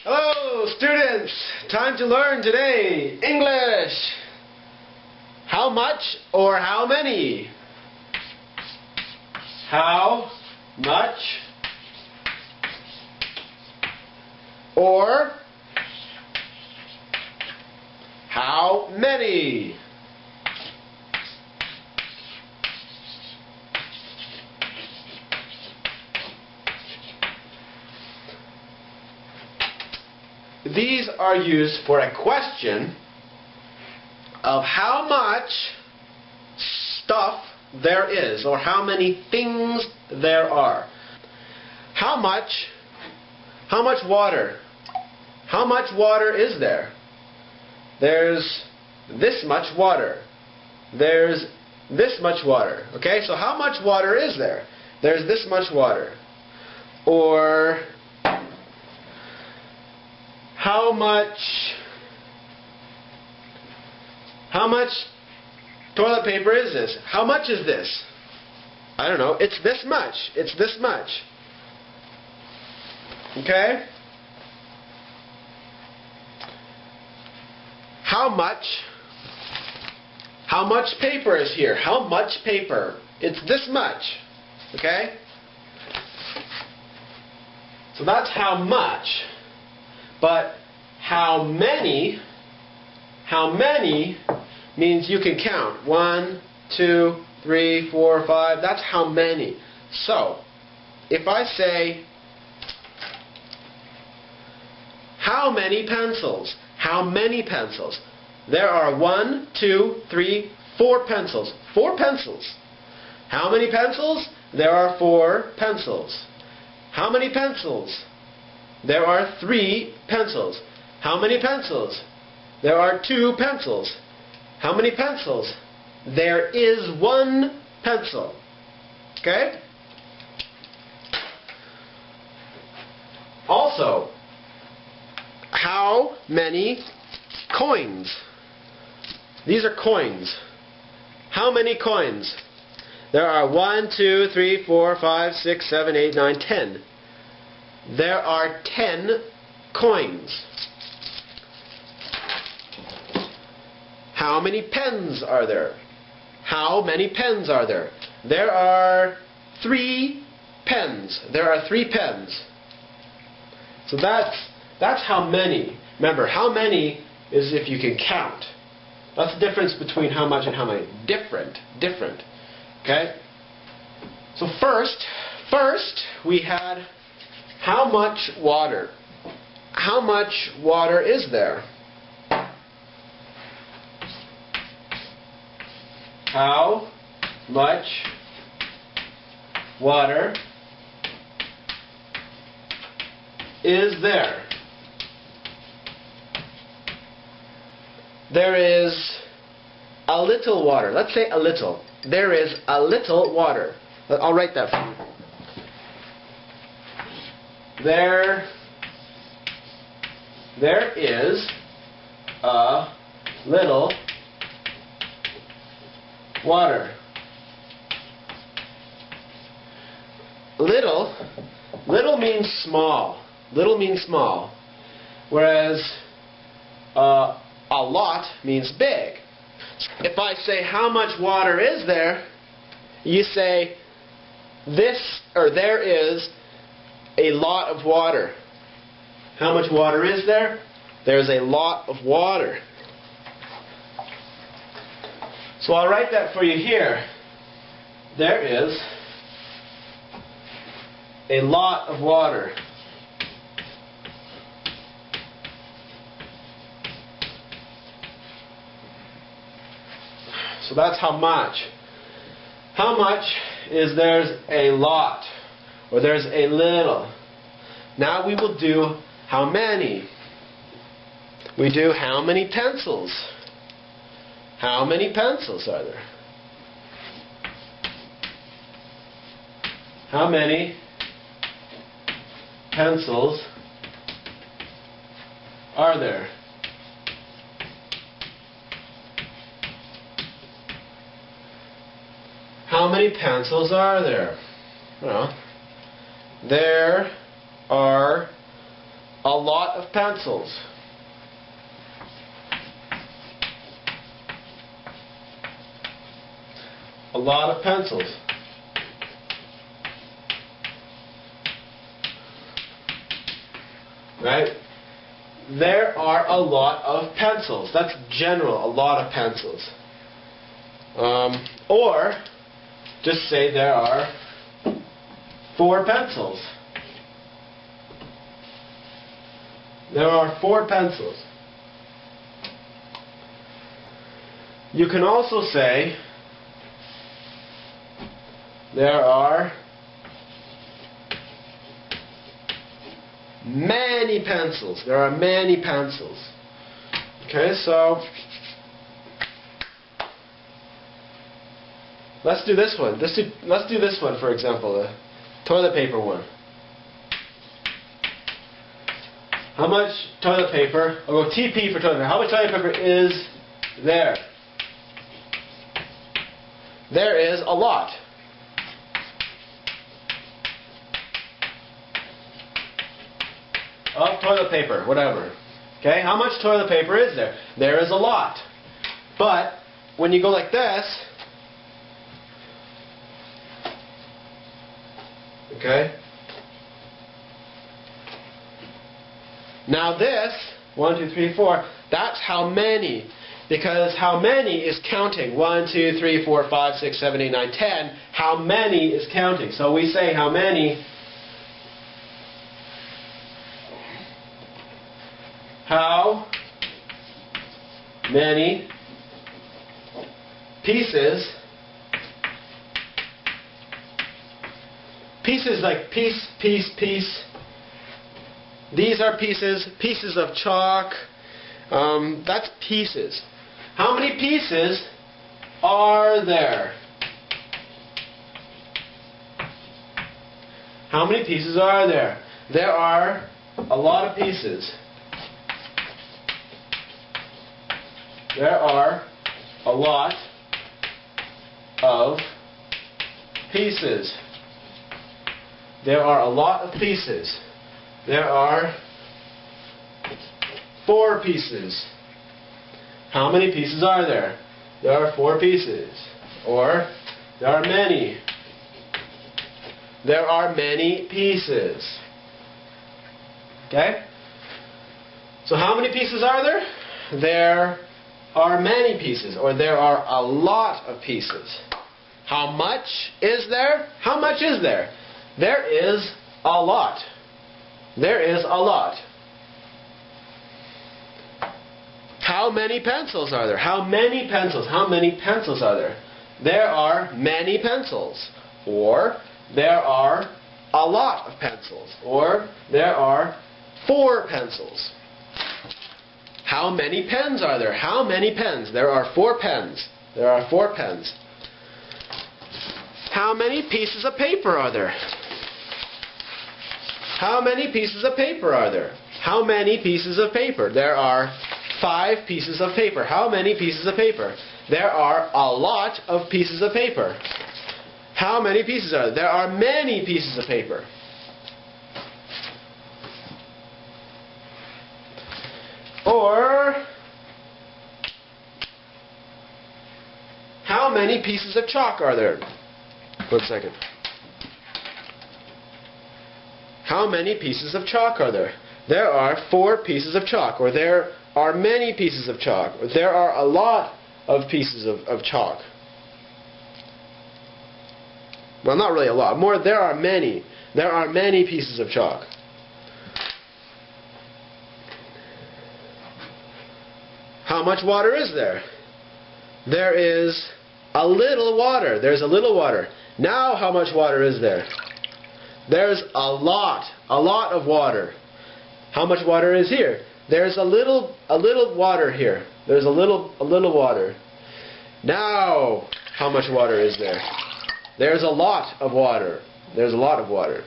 Hello, students! Time to learn today. English. How much or how many? How much or how many? These are used for a question of how much stuff there is, or how many things there are. How much water? How much water is there? There's this much water. There's this much water. Okay, so how much water is there? There's this much water. Or how much toilet paper is this? How much is this? I don't know. It's this much. It's this much. Okay? How much paper is here? How much paper? It's this much. Okay? So that's how much. But how many means you can count. 1, 2, 3, 4, 5. That's how many. So, if I say, how many pencils? How many pencils? There are 1, 2, 3, 4 pencils. 4 pencils. How many pencils? There are 4 pencils. How many pencils? There are 3 pencils. How many pencils? There are 2 pencils. How many pencils? There is 1 pencil. Okay? Also, how many coins? These are coins. How many coins? There are 1, 2, 3, 4, 5, 6, 7, 8, 9, 10. There are 10 coins. How many pens are there? How many pens are there? There are 3 pens. There are 3 pens. So that's how many. Remember, how many is if you can count. That's the difference between how much and how many. Different. Okay? So first we had how much water? How much water is there? How much water is there? There is a little water. Let's say a little. There is a little water. I'll write that for you. There is a little water. Little means small. Little means small. Whereas a lot means big. If I say how much water is there, you say this or there is a lot of water. How much water is there? There's a lot of water. So I'll write that for you here. There is a lot of water. So that's how much. How much is there's a lot, or there's a little. Now we will do how many. We do how many pencils. How many pencils are there? How many pencils are there? How many pencils are there? Well, there are A lot of pencils. A lot of pencils. Right? There are a lot of pencils. That's general, a lot of pencils. Or just say there are 4 pencils. There are 4 pencils. You can also say there are many pencils. There are many pencils. Okay, so let's do this one. Let's do this one, for example, the toilet paper one. How much toilet paper? I'll go TP for toilet paper. How much toilet paper is there? There is a lot. Of toilet paper, whatever. Okay, how much toilet paper is there? There is a lot. But when you go like this, okay? Now this, 1, 2, 3, 4, that's how many. Because how many is counting. 1, 2, 3, 4, 5, 6, 7, 8, 9, 10. How many is counting. So we say how many. How many pieces. Pieces like piece, piece, piece. These are pieces, pieces of chalk. That's pieces. How many pieces are there? How many pieces are there? There are a lot of pieces. There are a lot of pieces. There are a lot of pieces. There are 4 pieces. How many pieces are there? There are 4 pieces. Or, there are many. There are many pieces. Okay? So how many pieces are there? There are many pieces. Or there are a lot of pieces. How much is there? How much is there? There is a lot. There is a lot. How many pencils are there? How many pencils? How many pencils are there? There are many pencils. Or there are a lot of pencils. Or there are 4 pencils. How many pens are there? How many pens? There are 4 pens. There are 4 pens. How many pieces of paper are there? How many pieces of paper are there? How many pieces of paper? There are 5 pieces of paper. How many pieces of paper? There are a lot of pieces of paper. How many pieces are there? There are many pieces of paper. Or, how many pieces of chalk are there? 1 second. How many pieces of chalk are there? There are 4 pieces of chalk. Or there are many pieces of chalk. Or there are a lot of pieces of chalk. Well, not really a lot. More, there are many. There are many pieces of chalk. How much water is there? There is a little water. There's a little water. Now how much water is there? There's a lot of water. How much water is here? There's a little water here. There's a little water. Now how much water is there? There's a lot of water. There's a lot of water.